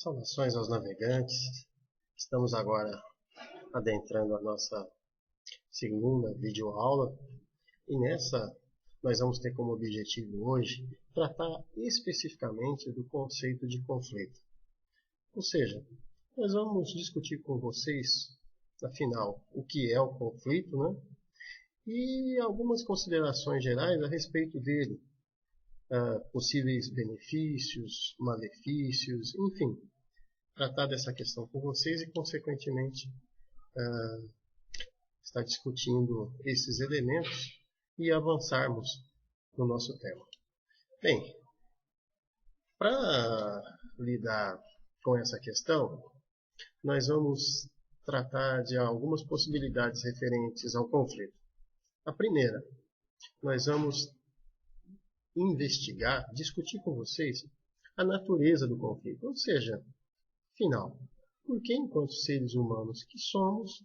Saudações aos navegantes. Estamos agora adentrando a nossa segunda videoaula e nessa nós vamos ter como objetivo hoje tratar especificamente do conceito de conflito. Ou seja, nós vamos discutir com vocês, afinal, o que é o conflito, né? E algumas considerações gerais a respeito dele, possíveis benefícios, malefícios, enfim, tratar dessa questão com vocês e, consequentemente, estar discutindo esses elementos e avançarmos no nosso tema. Bem, para lidar com essa questão, nós vamos tratar de algumas possibilidades referentes ao conflito. A primeira, nós vamos investigar, discutir com vocês a natureza do conflito, ou seja, afinal, por que enquanto seres humanos que somos,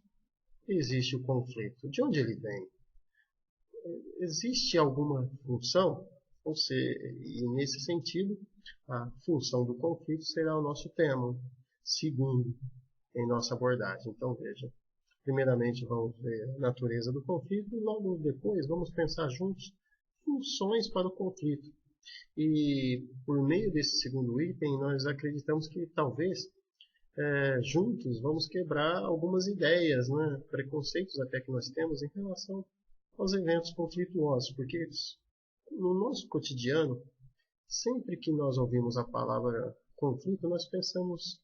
existe o conflito? De onde ele vem? Existe alguma função? Ou seja, e nesse sentido, a função do conflito será o nosso tema, segundo em nossa abordagem. Então veja, primeiramente vamos ver a natureza do conflito e logo depois vamos pensar juntos funções para o conflito. E por meio desse segundo item, nós acreditamos que talvez juntos vamos quebrar algumas ideias, né, preconceitos até que nós temos em relação aos eventos conflituosos, porque no nosso cotidiano, sempre que nós ouvimos a palavra conflito, nós pensamos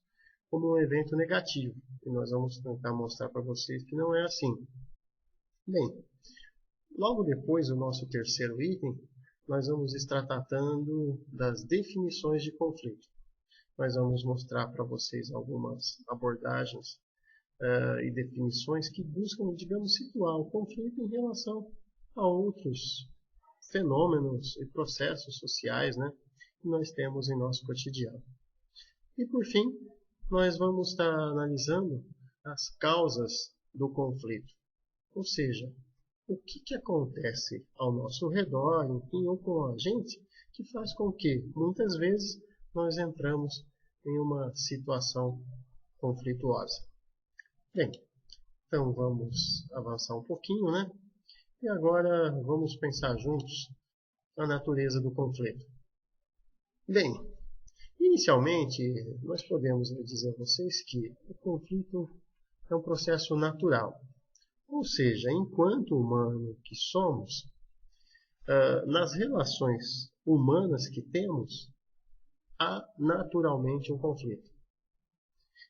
como um evento negativo, e nós vamos tentar mostrar para vocês que não é assim. Bem, logo depois do nosso terceiro item, nós vamos estar tratando das definições de conflito. Nós vamos mostrar para vocês algumas abordagens e definições que buscam, digamos, situar o conflito em relação a outros fenômenos e processos sociais, né, que nós temos em nosso cotidiano. E por fim, nós vamos estar analisando as causas do conflito, ou seja, o que acontece ao nosso redor, enfim, ou com a gente, que faz com que, muitas vezes, nós entramos em uma situação conflituosa. Bem, então vamos avançar um pouquinho, né? E agora vamos pensar juntos a natureza do conflito. Bem, inicialmente, nós podemos dizer a vocês que o conflito é um processo natural. Ou seja, enquanto humano que somos, nas relações humanas que temos, há naturalmente um conflito.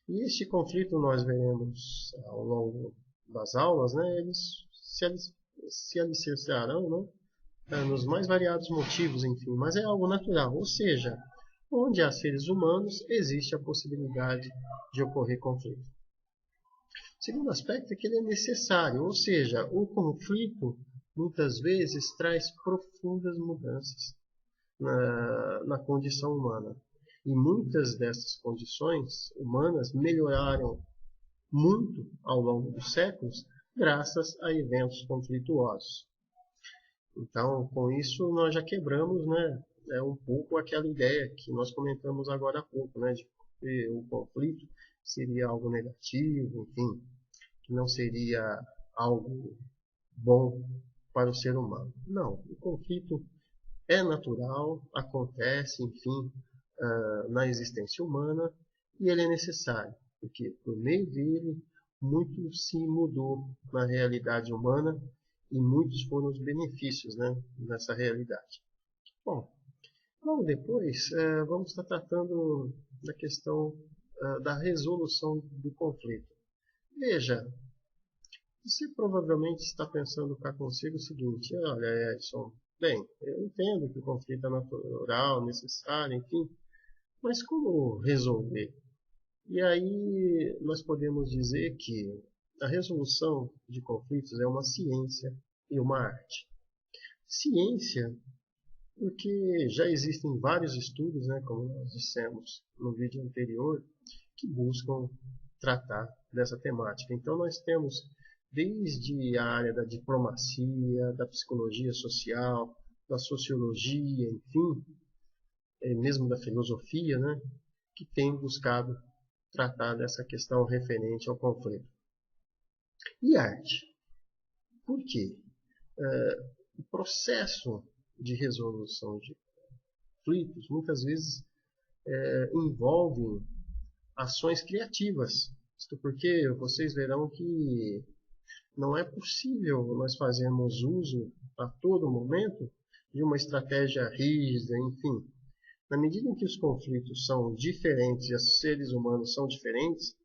E este conflito nós veremos ao longo das aulas, né, eles se alicerçarão, né, nos mais variados motivos, enfim, mas é algo natural, ou seja, onde há seres humanos, existe a possibilidade de ocorrer conflito. O segundo aspecto é que ele é necessário, ou seja, o conflito muitas vezes traz profundas mudanças na condição humana. E muitas dessas condições humanas melhoraram muito ao longo dos séculos graças a eventos conflituosos. Então, com isso, nós já quebramos, né, um pouco aquela ideia que nós comentamos agora há pouco, né, de que o conflito seria algo negativo, enfim, que não seria algo bom para o ser humano. Não, o conflito é natural, acontece, enfim, na existência humana e ele é necessário, porque por meio dele muito se mudou na realidade humana e muitos foram os benefícios, né, nessa realidade. Bom, logo depois vamos estar tratando da questão da resolução do conflito. Veja, você provavelmente está pensando cá consigo o seguinte: olha, Edson, bem, eu entendo que o conflito é natural, necessário, enfim, mas como resolver? E aí nós podemos dizer que a resolução de conflitos é uma ciência e uma arte. Ciência, porque já existem vários estudos, né, como nós dissemos no vídeo anterior, que buscam tratar dessa temática. Então nós temos desde a área da diplomacia, da psicologia social, da sociologia, enfim, mesmo da filosofia, né, que tem buscado tratar dessa questão referente ao conflito. E arte? Por quê? O processo de resolução de conflitos muitas vezes envolve ações criativas. Isto porque vocês verão que não é possível nós fazermos uso a todo momento de uma estratégia rígida, enfim. Na medida em que os conflitos são diferentes e os seres humanos são diferentes,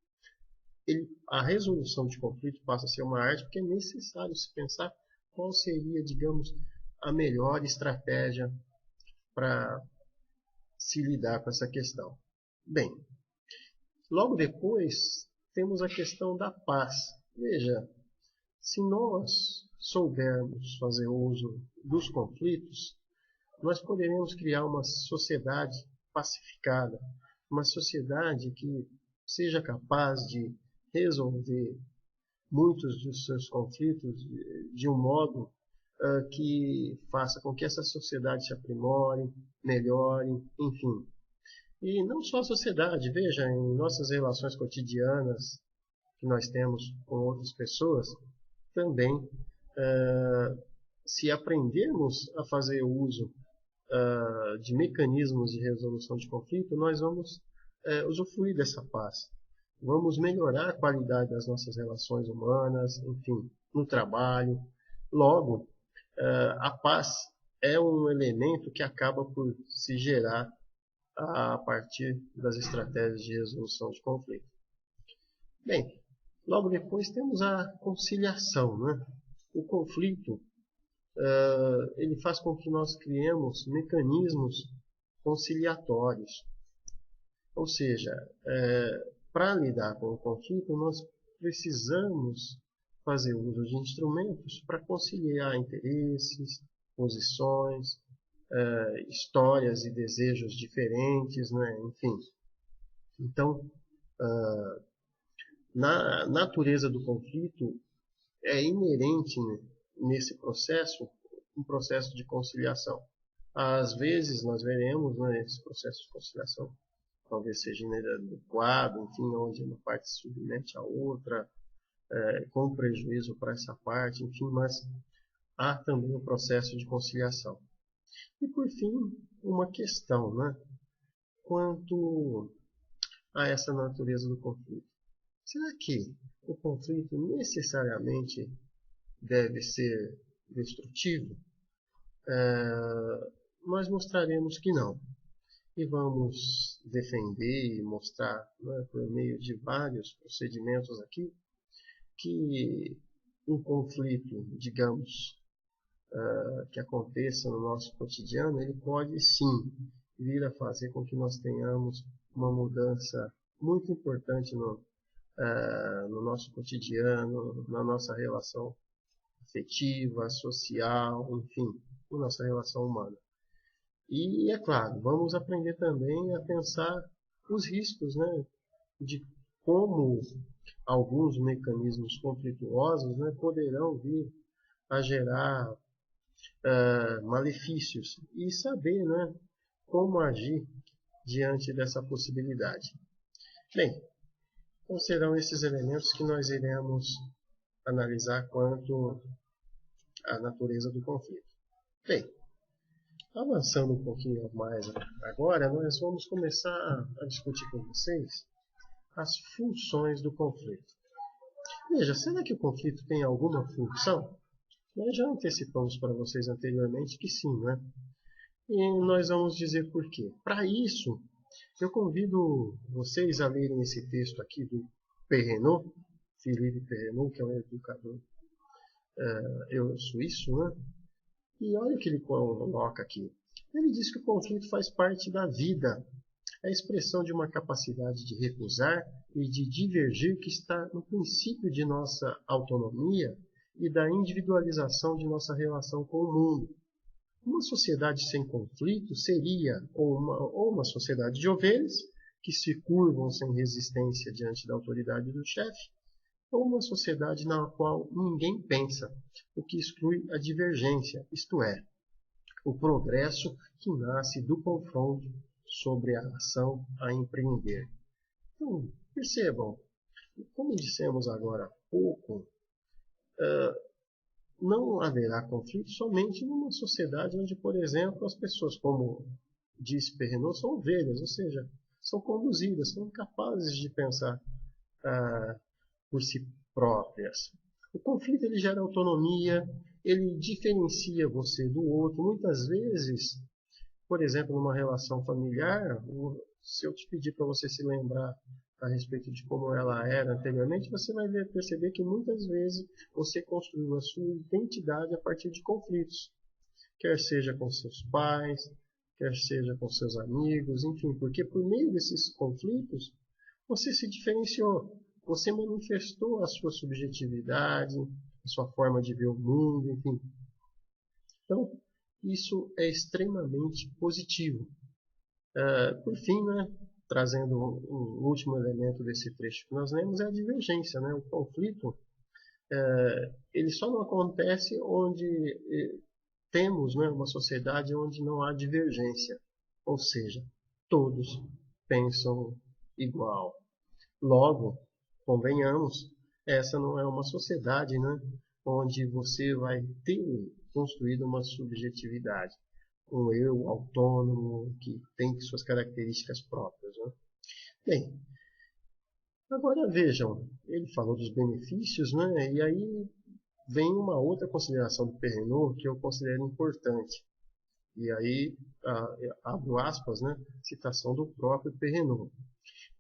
a resolução de conflito passa a ser uma arte, porque é necessário se pensar qual seria, digamos, a melhor estratégia para se lidar com essa questão. Bem, logo depois temos a questão da paz. Veja, se nós soubermos fazer uso dos conflitos, nós poderemos criar uma sociedade pacificada, uma sociedade que seja capaz de resolver muitos dos seus conflitos de um modo que faça com que essa sociedade se aprimore, melhore, enfim. E não só a sociedade, veja, em nossas relações cotidianas que nós temos com outras pessoas, também, se aprendermos a fazer uso de mecanismos de resolução de conflito, nós vamos usufruir dessa paz. Vamos melhorar a qualidade das nossas relações humanas, enfim, no trabalho. Logo, a paz é um elemento que acaba por se gerar a partir das estratégias de resolução de conflito. Bem, logo depois temos a conciliação, né? O conflito ele faz com que nós criemos mecanismos conciliatórios. Ou seja, para lidar com o conflito, nós precisamos fazer uso de instrumentos para conciliar interesses, posições, histórias e desejos diferentes, né? Enfim. Então, na natureza do conflito, é inerente, né, nesse processo, um processo de conciliação. Às vezes, nós veremos, né, esse processo de conciliação talvez seja inadequado, enfim, onde uma parte se submete à outra, com prejuízo para essa parte, enfim, mas há também um processo de conciliação. E, por fim, uma questão, né, quanto a essa natureza do conflito. Será que o conflito necessariamente deve ser destrutivo? Nós mostraremos que não. E vamos defender e mostrar, né, por meio de vários procedimentos aqui, que um conflito, digamos, que aconteça no nosso cotidiano, ele pode sim vir a fazer com que nós tenhamos uma mudança muito importante no nosso cotidiano, na nossa relação afetiva, social, enfim, na nossa relação humana. E, é claro, vamos aprender também a pensar os riscos, né, de como alguns mecanismos conflituosos, né, poderão vir a gerar malefícios e saber, né, como agir diante dessa possibilidade. Bem, então serão esses elementos que nós iremos analisar quanto à natureza do conflito. Bem, avançando um pouquinho mais agora, nós vamos começar a discutir com vocês as funções do conflito. Veja, será que o conflito tem alguma função? Nós já antecipamos para vocês anteriormente que sim, né? E nós vamos dizer por quê. Para isso, eu convido vocês a lerem esse texto aqui do Perrenot, Philippe Perrenot, que é um educador suíço, né? E olha o que ele coloca aqui. Ele diz que o conflito faz parte da vida. É a expressão de uma capacidade de recusar e de divergir que está no princípio de nossa autonomia e da individualização de nossa relação com o mundo. Uma sociedade sem conflito seria ou uma sociedade de ovelhas que se curvam sem resistência diante da autoridade do chefe, ou uma sociedade na qual ninguém pensa, o que exclui a divergência, isto é, o progresso que nasce do confronto sobre a ação a empreender. Então, percebam, como dissemos agora há pouco, não haverá conflito somente numa sociedade onde, por exemplo, as pessoas, como disse Perrenot, são ovelhas, ou seja, são conduzidas, são incapazes de pensar por si próprias. O conflito ele gera autonomia, ele diferencia você do outro. Muitas vezes, por exemplo, numa relação familiar, se eu te pedir para você se lembrar a respeito de como ela era anteriormente, você vai perceber que muitas vezes você construiu a sua identidade a partir de conflitos, quer seja com seus pais, quer seja com seus amigos, enfim, porque por meio desses conflitos você se diferenciou, você manifestou a sua subjetividade, a sua forma de ver o mundo, enfim. Então, isso é extremamente positivo. Por fim, né, trazendo um último elemento desse trecho que nós lemos, é a divergência. Né? O conflito ele só não acontece onde temos, né, uma sociedade onde não há divergência. Ou seja, todos pensam igual. Logo, convenhamos, essa não é uma sociedade, né, onde você vai ter construído uma subjetividade, um eu autônomo que tem suas características próprias. Né? Bem, agora vejam, ele falou dos benefícios, né, e aí vem uma outra consideração do Perrenot que eu considero importante. E aí, abro aspas, né, citação do próprio Perrenot.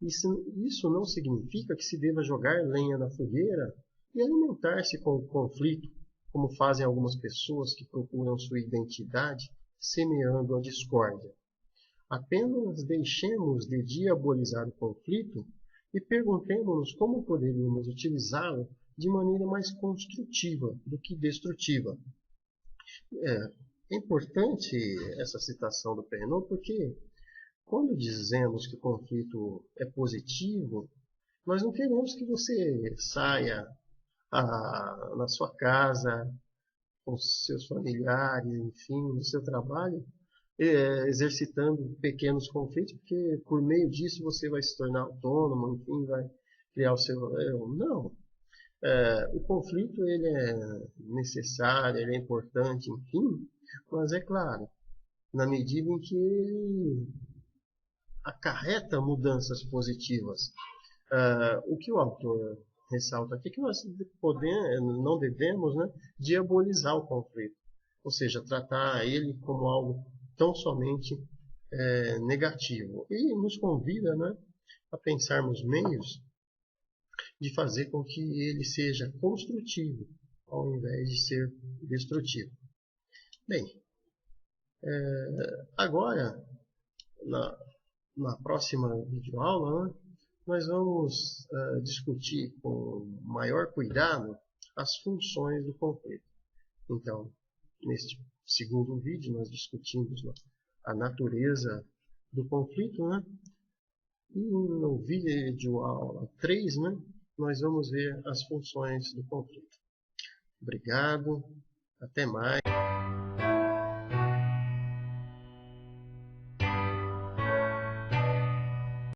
Isso não significa que se deva jogar lenha na fogueira e alimentar-se com o conflito, como fazem algumas pessoas que procuram sua identidade semeando a discórdia. Apenas deixemos de diabolizar o conflito e perguntemos-nos como poderíamos utilizá-lo de maneira mais construtiva do que destrutiva. É importante essa citação do Perrenot porque quando dizemos que o conflito é positivo, nós não queremos que você saia na sua casa, com seus familiares, enfim, no seu trabalho, exercitando pequenos conflitos, porque por meio disso você vai se tornar autônomo, enfim, vai criar o seu eu. Não. O conflito ele é necessário, ele é importante, enfim, mas é claro, na medida em que ele acarreta mudanças positivas. O que o autor ressalta aqui é que nós não devemos, né, diabolizar o conflito, ou seja, tratar ele como algo tão somente negativo. E nos convida, né, a pensarmos meios de fazer com que ele seja construtivo, ao invés de ser destrutivo. Bem, agora, na próxima videoaula, né, nós vamos discutir com maior cuidado as funções do conflito. Então, neste segundo vídeo, nós discutimos a natureza do conflito, né? E no vídeo aula 3, né, nós vamos ver as funções do conflito. Obrigado, até mais.